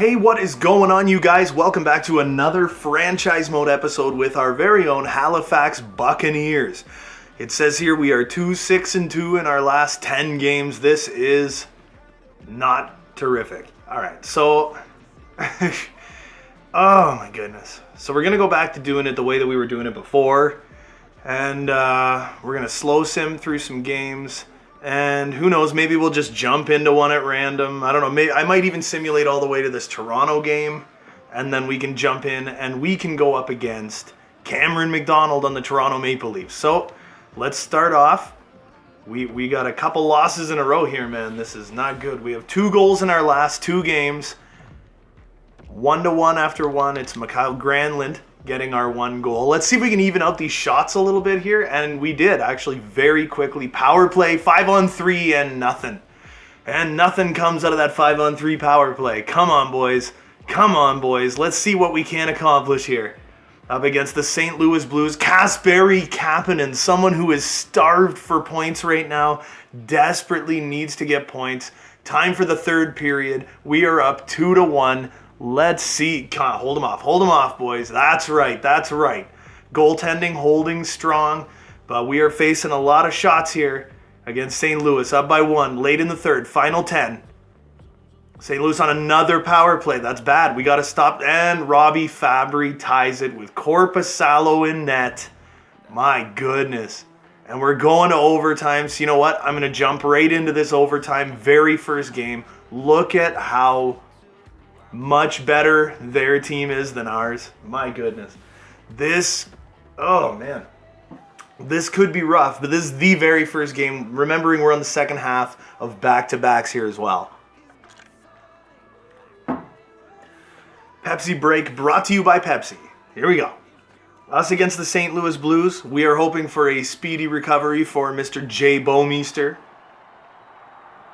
Hey, what is going on, you guys? Welcome back to another franchise mode episode with our very own Halifax Buccaneers. It says here we are 2-6-2 in our last 10 games. This is not terrific. All right, so oh my goodness. So we're gonna go back to doing it the way that we were doing it before, and we're gonna slow sim through some games. And who knows, maybe we'll just jump into one at random. I don't know, maybe I might even simulate all the way to this Toronto game, and then we can jump in and we can go up against Cameron McDonald on the Toronto Maple Leafs. So let's start off. We got a couple losses in a row here, man. This is not good. We have 2 goals in our last 2 games. 1-1 after one. It's Mikael Granlund getting our 1 goal. Let's see if we can even out these shots a little bit here. And we did, actually, very quickly. Power play, 5-on-3, and nothing. And nothing comes out of that 5-on-3 power play. Come on, boys. Come on, boys. Let's see what we can accomplish here. Up against the St. Louis Blues, Kasperi Kapanen, someone who is starved for points right now, desperately needs to get points. Time for the third period. We are up 2-1. Let's see. Come on, hold them off, boys. That's right. Goaltending holding strong, but we are facing a lot of shots here against St. Louis. Up by 1, late in the third, final 10. St. Louis on another power play. That's bad. We got to stop. And Robbie Fabry ties it with Korpisalo in net. My goodness. And we're going to overtime. So you know what? I'm going to jump right into this overtime. Very first game. Look at how much better their team is than ours. My goodness. Oh man. This could be rough, but this is the very first game. Remembering we're on the second half of back-to-backs here as well. Pepsi break brought to you by Pepsi. Here we go. Us against the St. Louis Blues. We are hoping for a speedy recovery for Mr. Jay Bouwmeester.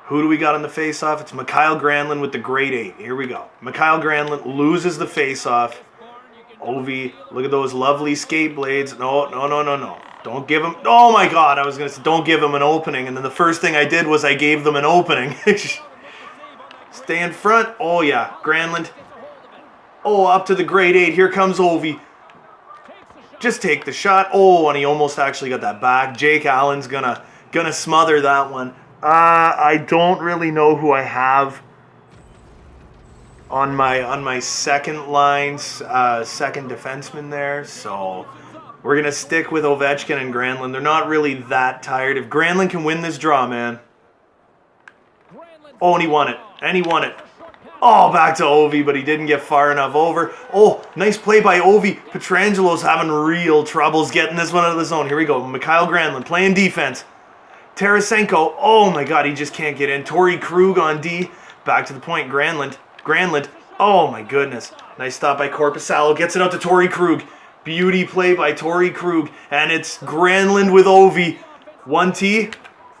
Who do we got on the face-off? It's Mikael Granlund with the grade 8. Here we go. Mikael Granlund loses the face-off. Ovi, look at those lovely skate blades. No. Don't give him... Oh my God, I was going to say, don't give him an opening. And then the first thing I did was I gave them an opening. Stay in front. Oh yeah, Granlund. Oh, up to the grade 8. Here comes Ovi. Just take the shot. Oh, and he almost actually got that back. Jake Allen's gonna smother that one. I don't really know who I have on my second line, second defenseman there. So we're going to stick with Ovechkin and Granlund. They're not really that tired. If Granlund can win this draw, man. Oh, and he won it. Oh, back to Ovi, but he didn't get far enough over. Oh, nice play by Ovi. Petrangelo's having real troubles getting this one out of the zone. Here we go. Mikael Granlund playing defense. Tarasenko, oh my God, he just can't get in. Torrey Krug on D. Back to the point, Granlund, oh my goodness. Nice stop by Korpisalo, gets it out to Torrey Krug. Beauty play by Torrey Krug, and it's Granlund with Ovi. 1T,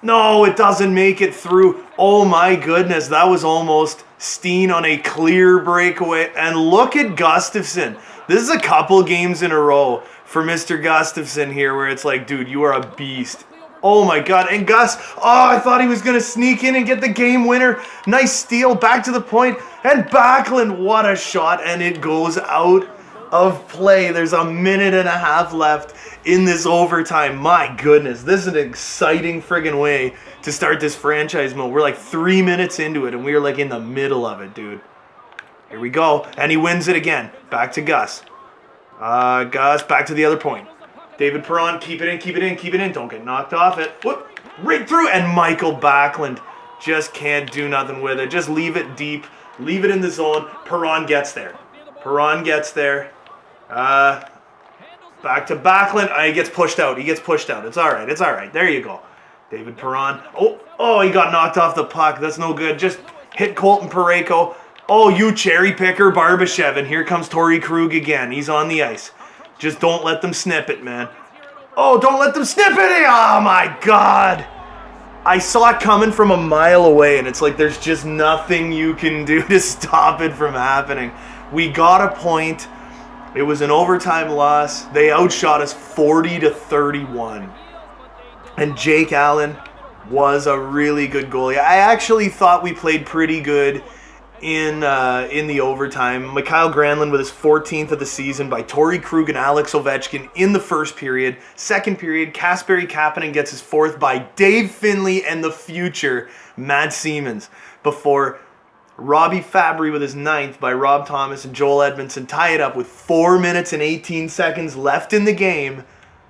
no, it doesn't make it through. Oh my goodness, that was almost Steen on a clear breakaway. And look at Gustafsson. This is a couple games in a row for Mr. Gustafsson here where it's like, dude, you are a beast. Oh my God, and Gus, I thought he was going to sneak in and get the game winner. Nice steal, back to the point, and Backlund, what a shot, and it goes out of play. There's a minute and a half left in this overtime. My goodness, this is an exciting friggin' way to start this franchise mode. We're like 3 minutes into it, and we're like in the middle of it, dude. Here we go, and he wins it again. Back to Gus. Gus, back to the other point. David Perron, keep it in. Don't get knocked off it. Whoop, right through. And Michael Backlund just can't do nothing with it. Just leave it deep. Leave it in the zone. Perron gets there. Back to Backlund. He gets pushed out. It's all right. There you go. David Perron. Oh, he got knocked off the puck. That's no good. Just hit Colton Parayko. Oh, you cherry picker, Barbashev. And here comes Torrey Krug again. He's on the ice. Just don't let them snip it, man. Oh, don't let them snip it! Oh, my God! I saw it coming from a mile away, and it's like there's just nothing you can do to stop it from happening. We got a point. It was an overtime loss. They outshot us 40-31. And Jake Allen was a really good goalie. I actually thought we played pretty good in the overtime. Mikhail Granlund with his 14th of the season by Torrey Krug and Alex Ovechkin in the first period. Second period, Kasperi Kapanen gets his 4th by Dave Finley and the future Matt Siemens before Robbie Fabry with his 9th by Rob Thomas and Joel Edmondson tie it up with 4 minutes and 18 seconds left in the game.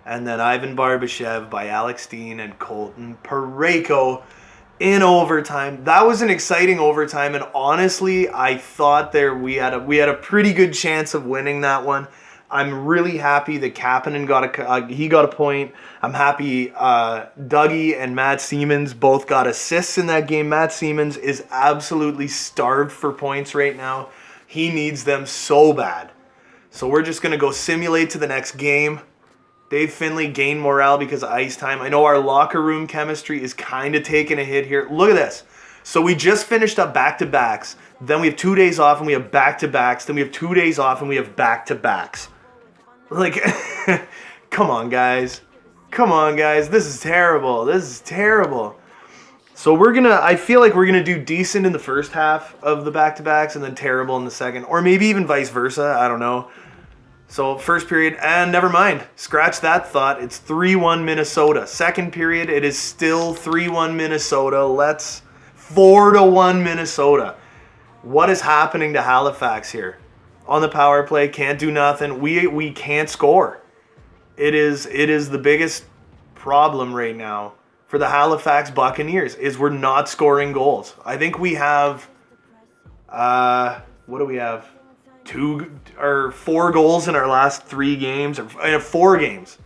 And then Ivan Barbashev by Alex Steen and Colton Parayko in overtime. That was an exciting overtime, and honestly, I thought we had a pretty good chance of winning that one. I'm really happy that Kapanen got a point. I'm happy Dougie and Matt Siemens both got assists in that game. Matt Siemens is absolutely starved for points right now. He needs them so bad. So we're just going to go simulate to the next game. Dave Finley gained morale because of ice time. I know our locker room chemistry is kind of taking a hit here. Look at this. So we just finished up back-to-backs. Then we have 2 days off and we have back-to-backs. Then we have 2 days off and we have back-to-backs. Like, come on, guys. Come on, guys. This is terrible. This is terrible. So I feel like we're going to do decent in the first half of the back-to-backs and then terrible in the second. Or maybe even vice versa. I don't know. So first period, and never mind. Scratch that thought. It's 3-1 Minnesota. Second period, it is still 3-1 Minnesota. Let's 4-1 Minnesota. What is happening to Halifax here? On the power play, can't do nothing. We can't score. It is the biggest problem right now for the Halifax Buccaneers is we're not scoring goals. I think we have what do we have? 2 or 4 goals in our last 3 games, or 4 games.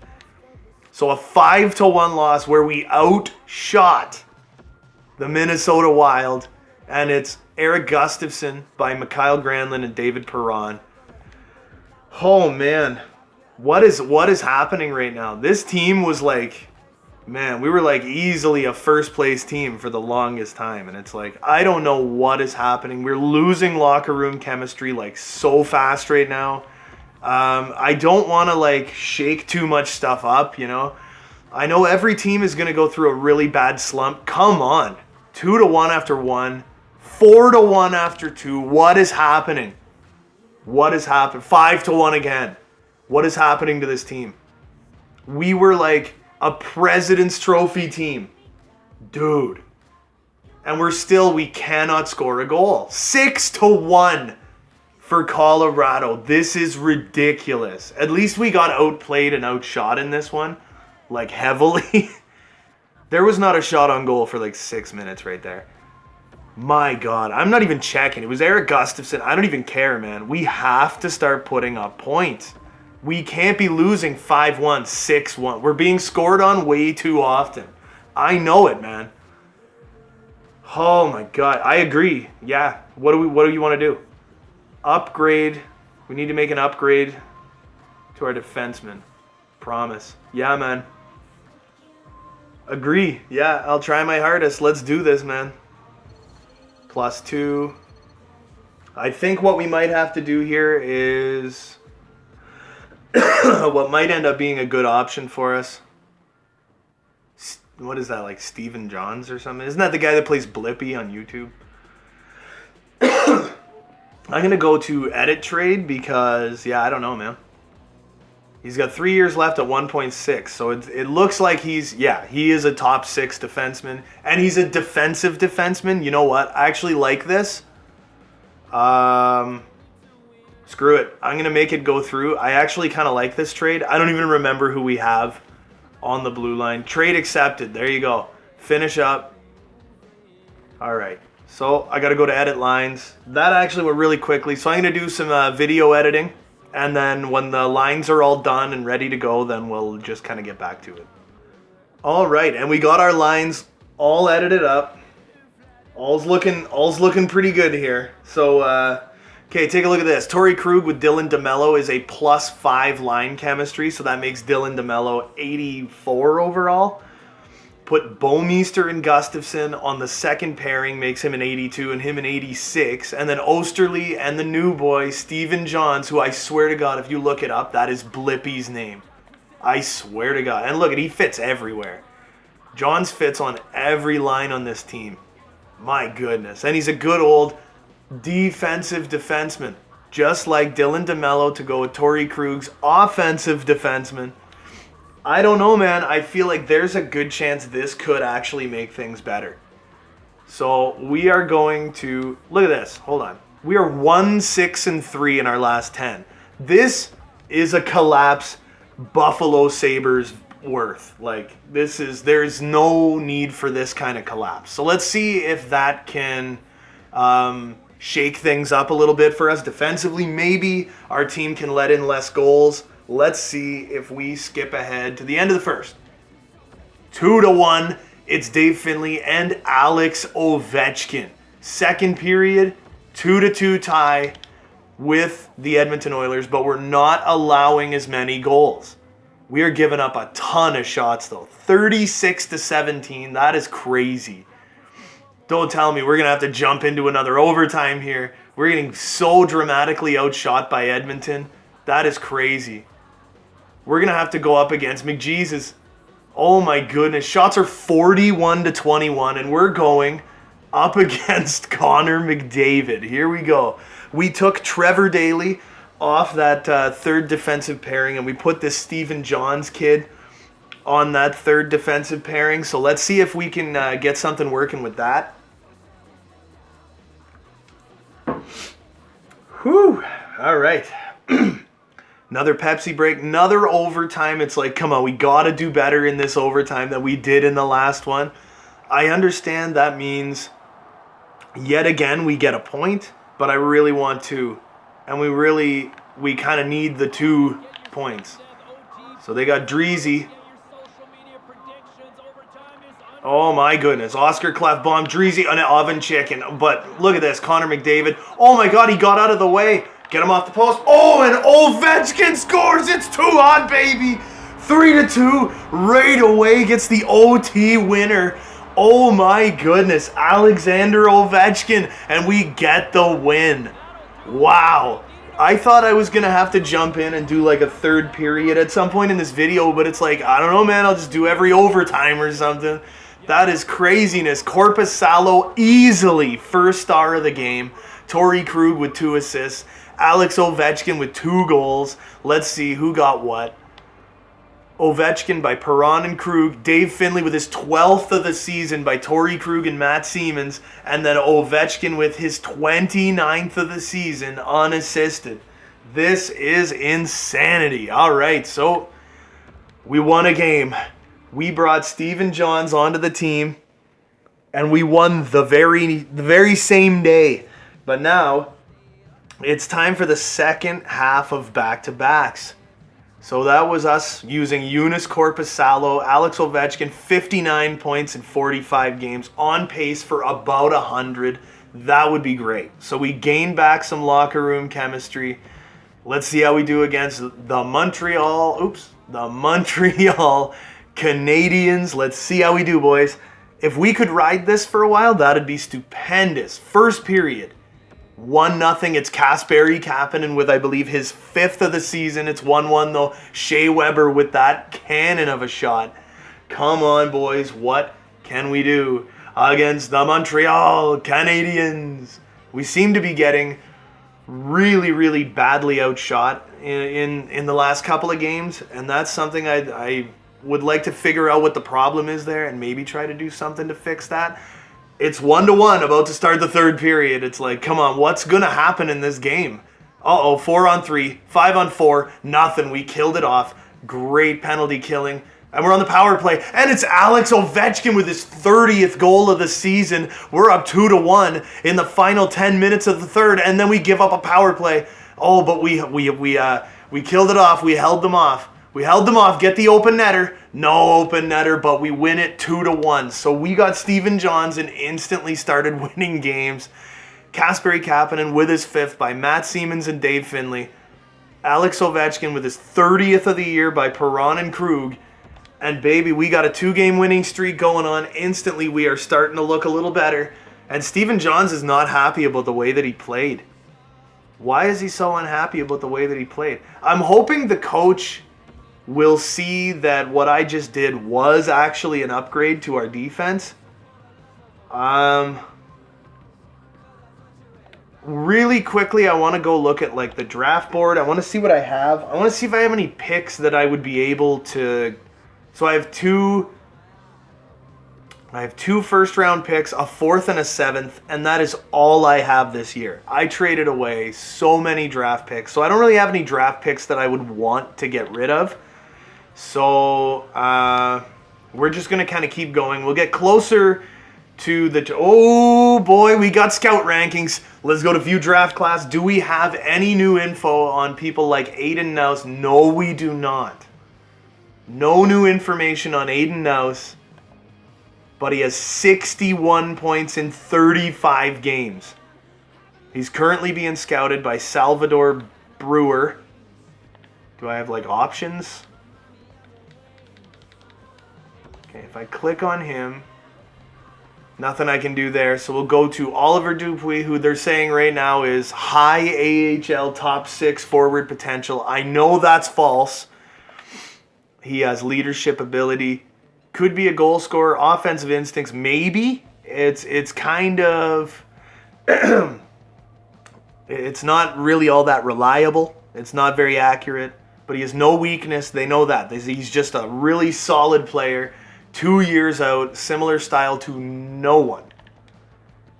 So a 5-1 loss where we outshot the Minnesota Wild, and it's Eric Gustafson by Mikhail Granlund and David Perron. Oh man, what is happening right now? This team was like, man, we were like easily a first place team for the longest time. And it's like, I don't know what is happening. We're losing locker room chemistry like so fast right now. I don't want to like shake too much stuff up, you know. I know every team is going to go through a really bad slump. Come on. 2-1 after 1. 4-1 after 2. What is happening? What is happening? 5-1 again. What is happening to this team? We were like a President's Trophy team. Dude. And we cannot score a goal. 6-1 for Colorado. This is ridiculous. At least we got outplayed and outshot in this one. Like heavily. There was not a shot on goal for like 6 minutes right there. My God. I'm not even checking. It was Eric Gustafson. I don't even care, man. We have to start putting up points. We can't be losing 5-1, 6-1. We're being scored on way too often. I know it, man. Oh my God. I agree. Yeah. What do you want to do? Upgrade. We need to make an upgrade to our defenseman. Promise. Yeah, man. Agree. Yeah, I'll try my hardest. Let's do this, man. +2. I think what we might have to do here is what might end up being a good option for us. What is that, like Stephen Johns or something? Isn't that the guy that plays Blippi on YouTube? I'm going to go to edit trade because, yeah, I don't know, man. He's got 3 years left at 1.6. So it looks like he is a top 6 defenseman. And he's a defensive defenseman. You know what? I actually like this. Screw it. I'm going to make it go through. I actually kind of like this trade. I don't even remember who we have on the blue line. Trade accepted. There you go. Finish up. All right. So I got to go to edit lines. That actually went really quickly. So I'm going to do some video editing. And then when the lines are all done and ready to go, then we'll just kind of get back to it. All right. And we got our lines all edited up. All's looking pretty good here. So, okay, take a look at this. Torrey Krug with Dylan DeMello is a +5 line chemistry, so that makes Dylan DeMello 84 overall. Put Bouwmeester and Gustafson on the second pairing, makes him an 82 and him an 86. And then Osterley and the new boy, Stephen Johns, who I swear to God, if you look it up, that is Blippi's name. I swear to God. And look, he fits everywhere. Johns fits on every line on this team. My goodness. And he's a good old defensive defenseman. Just like Dylan DeMello to go with Torrey Krug's offensive defenseman. I don't know, man. I feel like there's a good chance this could actually make things better. So we are going to... Look at this. Hold on. We are 1-6-3 in our last 10. This is a collapse Buffalo Sabres worth. Like, there's no need for this kind of collapse. So let's see if that can shake things up a little bit for us defensively. Maybe our team can let in less goals. Let's see if we skip ahead to the end of the first. 2-1. It's Dave Finley and Alex Ovechkin. Second period, 2-2 tie with the Edmonton Oilers, but we're not allowing as many goals. We are giving up a ton of shots, though. 36-17. That is crazy. Don't tell me we're going to have to jump into another overtime here. We're getting so dramatically outshot by Edmonton. That is crazy. We're going to have to go up against McJesus. Oh my goodness. Shots are 41-21, and we're going up against Connor McDavid. Here we go. We took Trevor Daley off that third defensive pairing, and we put this Stephen Johns kid on that third defensive pairing. So let's see if we can get something working with that. Whew. All right. Another Pepsi break, another overtime. It's like, come on, we got to do better in this overtime than we did in the last one. I understand that means, yet again, we get a point, but I really want two. And we kind of need the 2 points. So they got Dreezy. Oh my goodness. Oscar Clefbaum, Dreezy, an oven chicken. But look at this, Connor McDavid. Oh my God, he got out of the way. Get him off the post. Oh, and Ovechkin scores. It's 2-on, baby. 3-2 right away. Gets the OT winner. Oh my goodness. Alexander Ovechkin. And we get the win. Wow. I thought I was going to have to jump in and do like a third period at some point in this video, but it's like, I don't know, man. I'll just do every overtime or something. That is craziness. Korpisalo easily first star of the game. Torrey Krug with 2 assists. Alex Ovechkin with 2 goals. Let's see who got what. Ovechkin by Perron and Krug. Dave Finley with his 12th of the season by Torrey Krug and Matt Siemens. And then Ovechkin with his 29th of the season unassisted. This is insanity. All right, so we won a game. We brought Stephen Johns onto the team. And we won the very same day. But now it's time for the second half of back-to-backs. So that was us using Joonas Korpisalo, Alex Ovechkin, 59 points in 45 games, on pace for about 100. That would be great. So we gained back some locker room chemistry. Let's see how we do against the Montreal Canadiens. Let's see how we do, boys. If we could ride this for a while, that'd be stupendous. First period. 1-0. It's Kasperi Kapanen with, I believe, his 5th of the season. It's 1-1 though. Shea Weber with that cannon of a shot. Come on, boys. What can we do against the Montreal Canadiens? We seem to be getting really, really badly outshot in the last couple of games, and that's something I would like to figure out what the problem is there and maybe try to do something to fix that. It's 1-1, about to start the third period. It's like, come on, what's going to happen in this game? 4-on-3, 5-on-4, nothing. We killed it off. Great penalty killing. And we're on the power play. And it's Alex Ovechkin with his 30th goal of the season. We're up 2-1 in the final 10 minutes of the third. And then we give up a power play. Oh, but we killed it off. We held them off. Get the open netter. No open netter, but we win it 2-1. So we got Stephen Johns and instantly started winning games. Kasperi Kapanen with his 5th by Matt Siemens and Dave Finley. Alex Ovechkin with his 30th of the year by Perron and Krug. And baby, we got a 2-game winning streak going on. Instantly, we are starting to look a little better. And Stephen Johns is not happy about the way that he played. Why is he so unhappy about the way that he played? I'm hoping the coach will see that what I just did was actually an upgrade to our defense. really quickly, I want to go look at like the draft board. I want to see what I have. I want to see if I have any picks that I would be able to. So I have two first round picks, a fourth and a seventh, and that is all I have this year. I traded away so many draft picks, so I don't really have any draft picks that I would want to get rid of. So we're just going to kind of keep going. We'll get closer to the... Oh boy, we got scout rankings. Let's go to view draft class. Do we have any new info on people like Aiden Nouse? No, we do not. No new information on Aiden Nouse. But he has 61 points in 35 games. He's currently being scouted by Salvador Brewer. Do I have like options? Okay, if I click on him, nothing I can do there. So we'll go to Oliver Dupuis, who they're saying right now is high AHL top 6 forward potential. I know that's false. He has leadership ability. Could be a goal scorer. Offensive instincts, maybe. It's kind of... it's not really all that reliable. It's not very accurate. But he has no weakness. They know that. He's just a really solid player. 2 years out. Similar style to no one.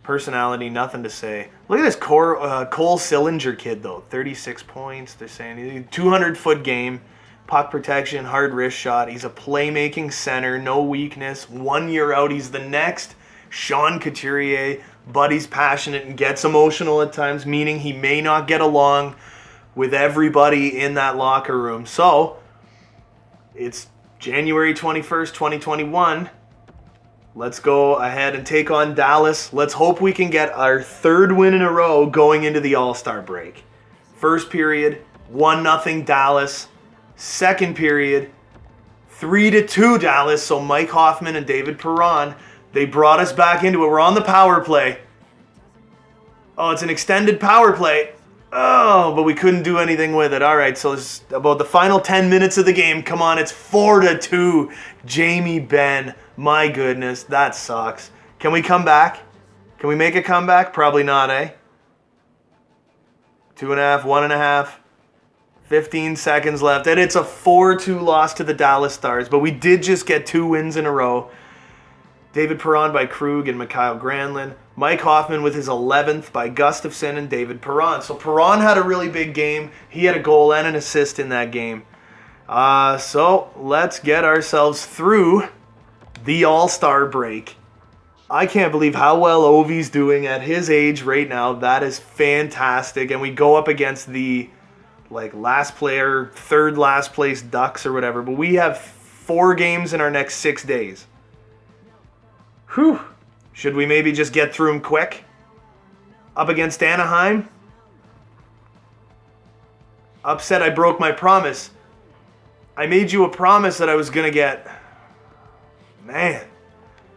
Personality, nothing to say. Look at this Cole Sillinger kid, though. 36 points. They're saying 200-foot game. Puck protection, hard wrist shot. He's a playmaking center, no weakness. 1 year out, he's the next Sean Couturier, but he's passionate and gets emotional at times, meaning he may not get along with everybody in that locker room. So, it's January 21st, 2021. Let's go ahead and take on Dallas. Let's hope we can get our third win in a row going into the All-Star break. First period, 1-0 Dallas. Second period, 3-2 Dallas. So Mike Hoffman and David Perron, they brought us back into it. We're on the power play. Oh, it's an extended power play. Oh, but we couldn't do anything with it. All right, so it's about the final 10 minutes of the game. Come on, it's 4-2. Jamie Benn. My goodness, that sucks. Can we come back? Can we make a comeback? Probably not, eh? 2.5, 1.5. 15 seconds left, and it's a 4-2 loss to the Dallas Stars, but we did just get 2 wins in a row. David Perron by Krug and Mikhail Granlund. Mike Hoffman with his 11th by Gustafsson and David Perron. So Perron had a really big game. He had a goal and an assist in that game. So let's get ourselves through the All-Star break. I can't believe how well Ovi's doing at his age right now. That is fantastic, and we go up against the last player, third last place Ducks or whatever. But we have 4 games in our next 6 days. Whew. Should we maybe just get through them quick? Up against Anaheim. Upset I broke my promise. I made you a promise that I was going to get... Man.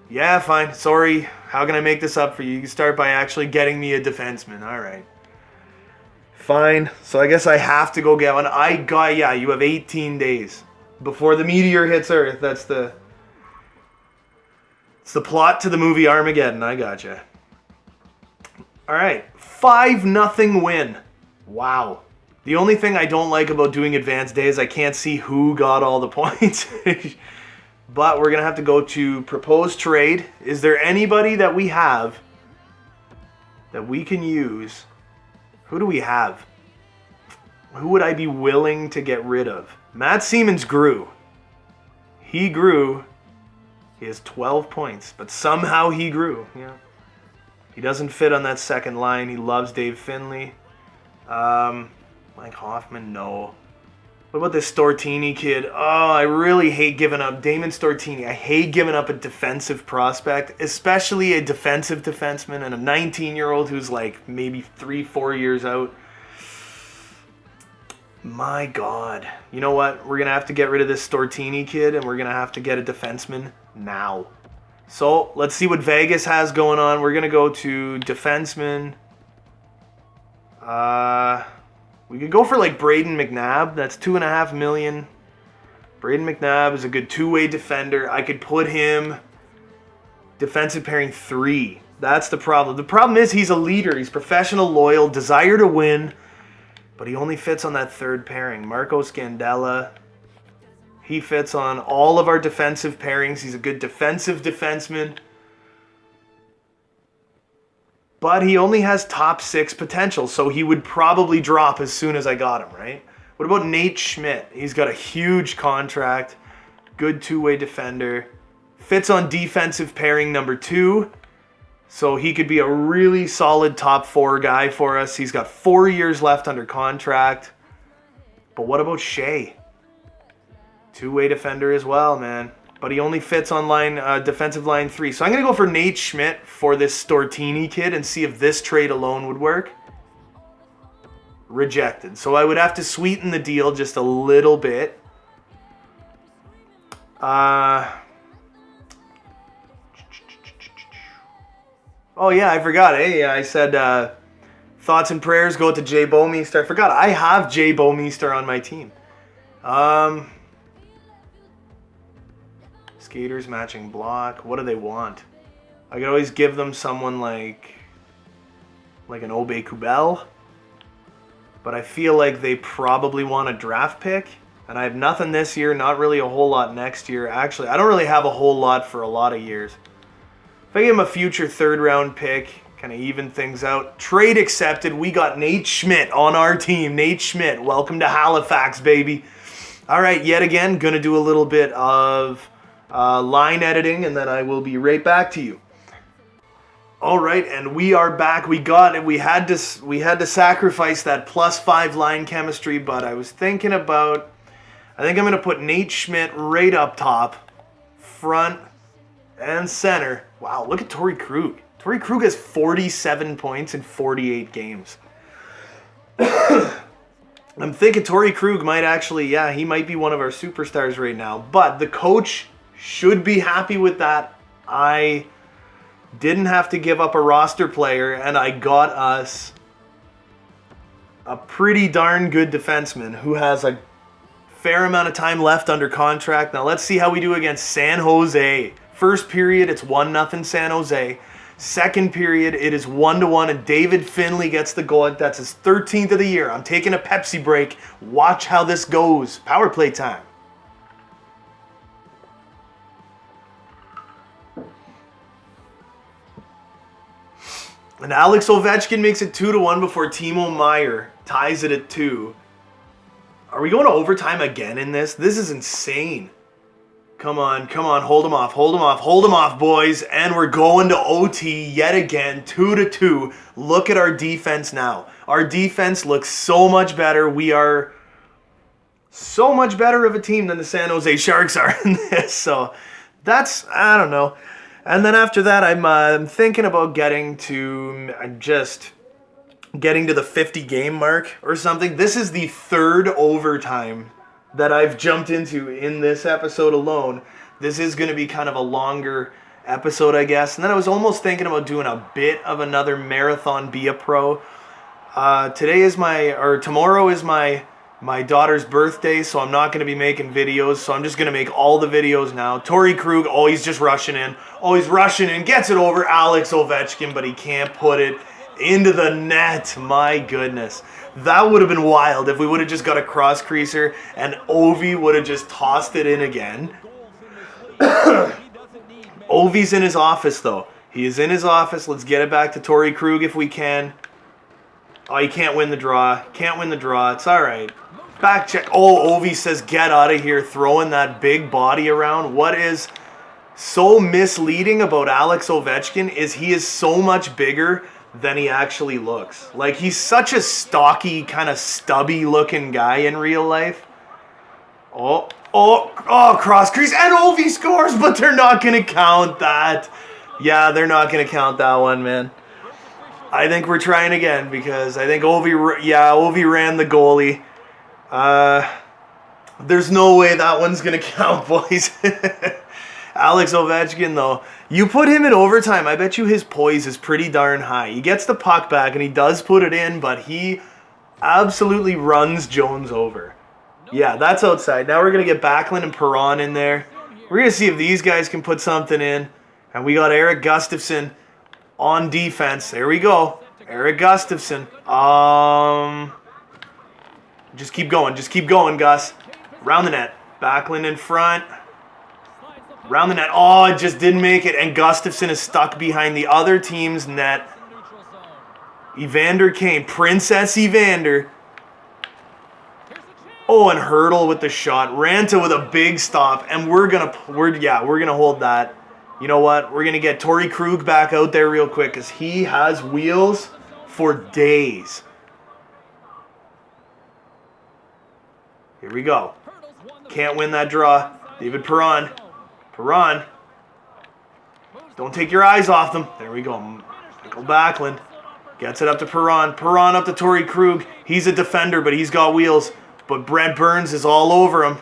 Yeah, fine. Sorry. How can I make this up for you? You can start by actually getting me a defenseman. All right. Fine. So I guess I have to go get one. Yeah, you have 18 days before the meteor hits Earth. It's the plot to the movie Armageddon. I gotcha. All right. 5-0 win. Wow. The only thing I don't like about doing advanced day is I can't see who got all the points. But we're going to have to go to proposed trade. Is there anybody that we have that we can use? Who do we have? Who would I be willing to get rid of? Matt Siemens grew. He grew. He has 12 points, but somehow he grew. Yeah. He doesn't fit on that second line. He loves Dave Finley. Mike Hoffman, no. What about this Stortini kid? Oh, I really hate giving up. Damon Stortini. I hate giving up a defensive prospect, especially a defensive defenseman and a 19-year-old who's maybe 3-4 years out. My God. You know what? We're going to have to get rid of this Stortini kid, and we're going to have to get a defenseman now. So, let's see what Vegas has going on. We're going to go to defenseman. We could go for Braden McNabb. That's $2.5 million. Braden McNabb is a good two-way defender. I could put him defensive pairing 3. That's the problem. The problem is he's a leader. He's professional, loyal, desire to win, but he only fits on that third pairing. Marco Scandella, he fits on all of our defensive pairings. He's a good defensive defenseman, but he only has top 6 potential, so he would probably drop as soon as I got him, right? What about Nate Schmidt? He's got a huge contract, good two-way defender, fits on defensive pairing number 2, so he could be a really solid top 4 guy for us. He's got 4 years left under contract. But what about Shea? Two-way defender as well, man. But he only fits on defensive line 3. So I'm going to go for Nate Schmidt for this Stortini kid and see if this trade alone would work. Rejected. So I would have to sweeten the deal just a little bit. Oh yeah, I forgot. Hey, I said thoughts and prayers go to Jay Bouwmeester. I forgot. I have Jay Bouwmeester on my team. Skaters matching block. What do they want? I could always give them someone like an Obey Kubel. But I feel like they probably want a draft pick. And I have nothing this year, not really a whole lot next year. Actually, I don't really have a whole lot for a lot of years. If I give him a future 3rd round pick, kind of even things out. Trade accepted. We got Nate Schmidt on our team. Nate Schmidt, welcome to Halifax, baby. All right, yet again, going to do a little bit of line editing, and then I will be right back to you. All right, and we are back. We had to sacrifice that +5 line chemistry, but I was thinking about, I think I'm going to put Nate Schmidt right up top, front and center. Wow, look at Torrey Krug. Torrey Krug has 47 points in 48 games. I'm thinking Torrey Krug might actually, yeah, he might be one of our superstars right now. But the coach should be happy with that. I didn't have to give up a roster player, and I got us a pretty darn good defenseman who has a fair amount of time left under contract. Now let's see how we do against San Jose. First period, it's 1-0 San Jose. Second period, it is 1-1, and David Finley gets the goal. That's his 13th of the year. I'm taking a Pepsi break. Watch how this goes. Power play time. And Alex Ovechkin makes it 2-1 before Timo Meier ties it at 2. Are we going to overtime again in this? This is insane. Come on, hold him off, boys. And we're going to OT yet again, 2-2. Look at our defense now. Our defense looks so much better. We are so much better of a team than the San Jose Sharks are in this. So that's, I don't know. And then after that, I'm thinking about getting to the 50 game mark or something. This is the 3rd overtime that I've jumped into in this episode alone. This is going to be kind of a longer episode, I guess. And then I was almost thinking about doing a bit of another marathon Be a Pro. Tomorrow is my daughter's birthday, so I'm not going to be making videos, so I'm just going to make all the videos now. Torrey Krug, he's just rushing in. He's rushing in, gets it over Alex Ovechkin, but he can't put it into the net. My goodness. That would have been wild if we would have just got a cross creaser and Ovi would have just tossed it in again. Ovi's in his office, though. He is in his office. Let's get it back to Torrey Krug if we can. Oh, he can't win the draw. It's all right. Back check. Ovi says, get out of here, throwing that big body around. What is so misleading about Alex Ovechkin is he is so much bigger than he actually looks. Like, he's such a stocky, kind of stubby looking guy in real life. Cross crease, and Ovi scores, but they're not going to count that. Yeah, they're not going to count that one, man. I think we're trying again because I think Ovi ran the goalie. There's no way that one's going to count, boys. Alex Ovechkin, though, you put him in overtime, I bet you his poise is pretty darn high. He gets the puck back and he does put it in, but he absolutely runs Jones over. Yeah, that's outside. Now we're going to get Backlund and Perron in there. We're going to see if these guys can put something in. And we got Eric Gustafsson. on defense. There we go. Eric Gustafson. Just keep going. Just keep going, Gus. Round the net. Backlund in front. Round the net. Oh, it just didn't make it. And Gustafson is stuck behind the other team's net. Evander Kane. Princess Evander. Oh, and Hurdle with the shot. Ranta with a big stop. And we're gonna hold that. You know what? We're gonna get Torrey Krug back out there real quick because he has wheels for days. Here we go. Can't win that draw. David Perron. Perron. Don't take your eyes off them. There we go. Michael Backlund gets it up to Perron. Perron up to Torrey Krug. He's a defender, but he's got wheels. But Brent Burns is all over him.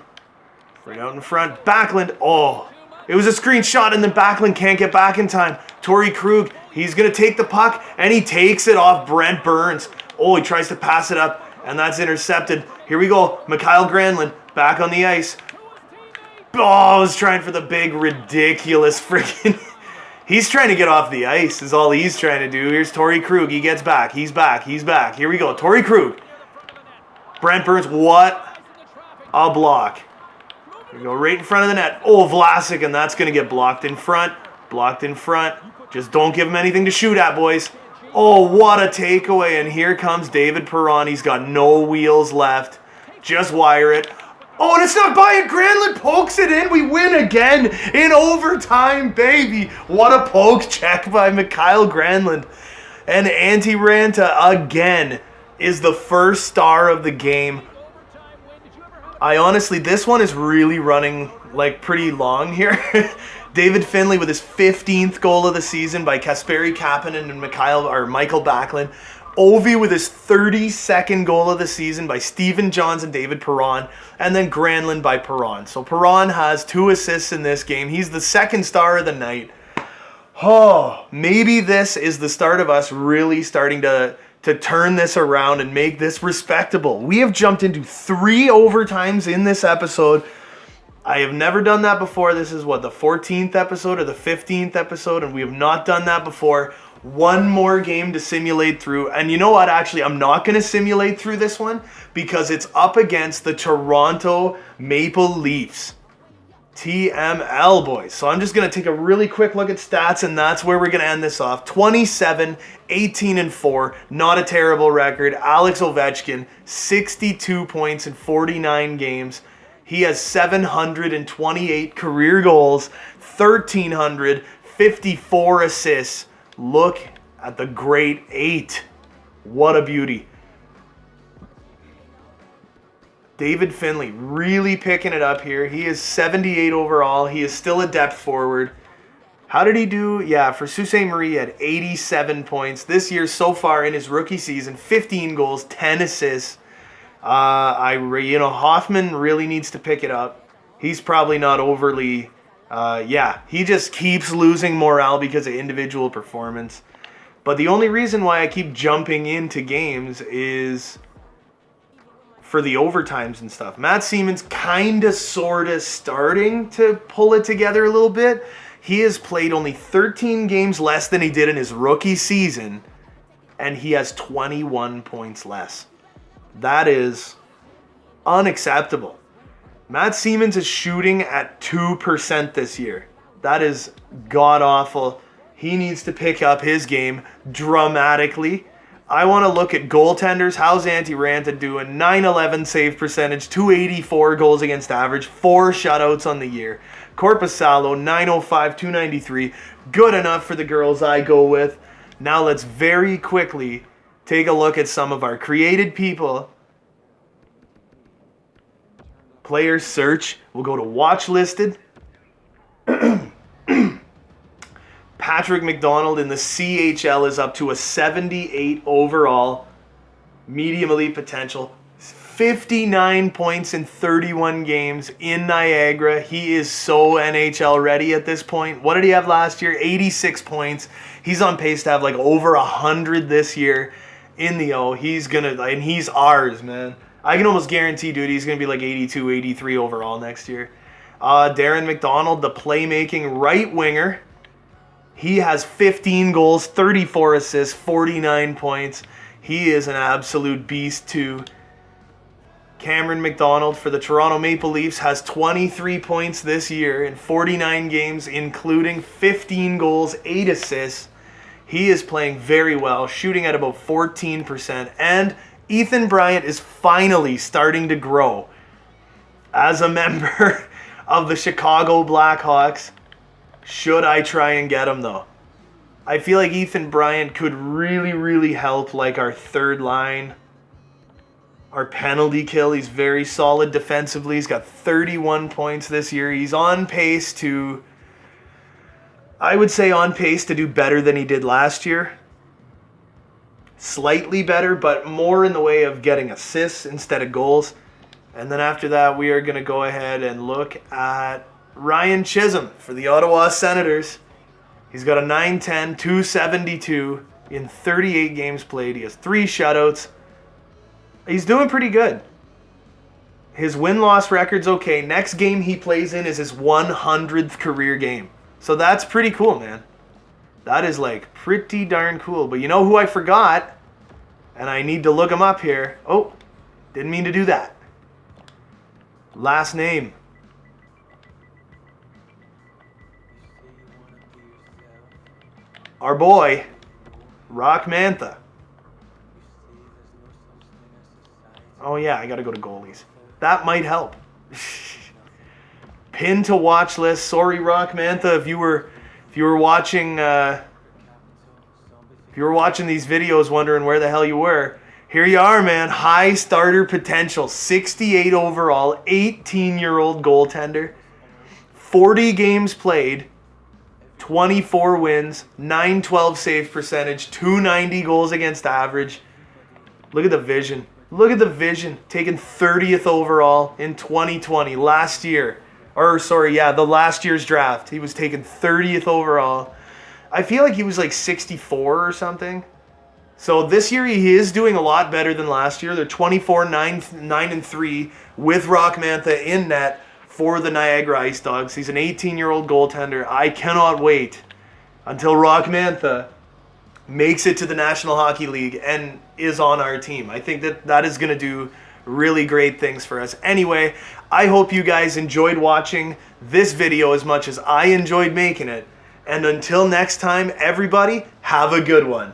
Right out in front. Backlund. Oh, it was a screenshot, and then Backlund can't get back in time. Torrey Krug, he's going to take the puck, and he takes it off Brent Burns. Oh, he tries to pass it up, and that's intercepted. Here we go. Mikhail Granlund back on the ice. Oh, I was trying for the big, ridiculous freaking... He's trying to get off the ice is all he's trying to do. Here's Torrey Krug. He gets back. He's back. He's back. Here we go. Torrey Krug. Brent Burns. What a block. Here we go. Right in front of the net. Oh, Vlasic, and that's going to get blocked in front. Blocked in front. Just don't give him anything to shoot at, boys. Oh, what a takeaway. And here comes David Perron. He's got no wheels left. Just wire it. Oh, and it's not by it. Granlund pokes it in. We win again in overtime, baby. What a poke check by Mikhail Granlund. And Antti Ranta, again, is the first star of the game. I honestly, this one is really running like pretty long here. David Finlay with his 15th goal of the season by Kasperi Kapanen and Michael Backlund. Ovi with his 32nd goal of the season by Stephen Johns and David Perron. And then Granlund by Perron. So Perron has 2 assists in this game. He's the second star of the night. Oh, maybe this is the start of us really starting to turn this around and make this respectable. We have jumped into 3 overtimes in this episode. I have never done that before. This is what, the 14th episode or the 15th episode, and we have not done that before. One more game to simulate through. And you know what? Actually, I'm not going to simulate through this one because it's up against the Toronto Maple Leafs. TML, boys. So I'm just going to take a really quick look at stats, and that's where we're going to end this off. 27, 18, and 4. Not a terrible record. Alex Ovechkin, 62 points in 49 games. He has 728 career goals, 1,354 assists. Look at the great 8. What a beauty. David Finlay really picking it up here. He is 78 overall. He is still a depth forward. How did he do? Yeah, for Sault Ste. Marie, he had 87 points. This year so far in his rookie season, 15 goals, 10 assists. Hoffman really needs to pick it up. He's probably not overly... he just keeps losing morale because of individual performance. But the only reason why I keep jumping into games is for the overtimes and stuff. Matt Seaman's kind of, sort of starting to pull it together a little bit. He has played only 13 games less than he did in his rookie season, and he has 21 points less. That is unacceptable. Matt Seamans is shooting at 2% this year. That is god-awful. He needs to pick up his game dramatically. I want to look at goaltenders. How's Antti Ranta doing? .911 save percentage, .284 goals against average, 4 shutouts on the year. Korpisalo, .905, .293. Good enough for the girls I go with. Now let's very quickly take a look at some of our created people. Players search. We'll go to watch listed. Patrick McDonald in the CHL is up to a 78 overall. Medium elite potential. 59 points in 31 games in Niagara. He is so NHL ready at this point. What did he have last year? 86 points. He's on pace to have like over 100 this year in the O. He's ours, man. I can almost guarantee, dude, he's going to be like 82, 83 overall next year. Darren McDonald, the playmaking right winger. He has 15 goals, 34 assists, 49 points. He is an absolute beast too. Cameron McDonald for the Toronto Maple Leafs has 23 points this year in 49 games, including 15 goals, 8 assists. He is playing very well, shooting at about 14%. And Ethan Bryant is finally starting to grow as a member of the Chicago Blackhawks. Should I try and get him though? I feel like Ethan Bryant could really help like our third line. Our penalty kill. He's very solid defensively. He's got 31 points this year. He's on pace to, I would say on pace to do better than he did last year. Slightly better, but more in the way of getting assists instead of goals. And then after that, we are going to go ahead and look at Ryan Chisholm for the Ottawa Senators. He's got a 910, 272 in 38 games played. He has 3 shutouts. He's doing pretty good. His win-loss record's okay. Next game he plays in is his 100th career game. So that's pretty cool, man. That is like pretty darn cool. But you know who I forgot? And I need to look him up here. Oh, didn't mean to do that. Last name. Our boy, Rock Mantha. Oh yeah, I gotta go to goalies. That might help. Pin to watch list. Sorry, Rock Mantha, if you were watching these videos wondering where the hell you were. Here you are, man. High starter potential. 68 overall, 18-year-old goaltender. 40 games played. 24 wins, 912 save percentage, 290 goals against average. Look at the vision. Look at the vision. Taken 30th overall in 2020, last year. The last year's draft. He was taken 30th overall. I feel like he was like 64 or something. So this year he is doing a lot better than last year. They're 24, 9-3 with Rock Mantha in net for the Niagara Ice Dogs. He's an 18-year-old goaltender. I cannot wait until Rock Mantha makes it to the National Hockey League and is on our team. I think that is going to do really great things for us. Anyway, I hope you guys enjoyed watching this video as much as I enjoyed making it. And until next time, everybody, have a good one.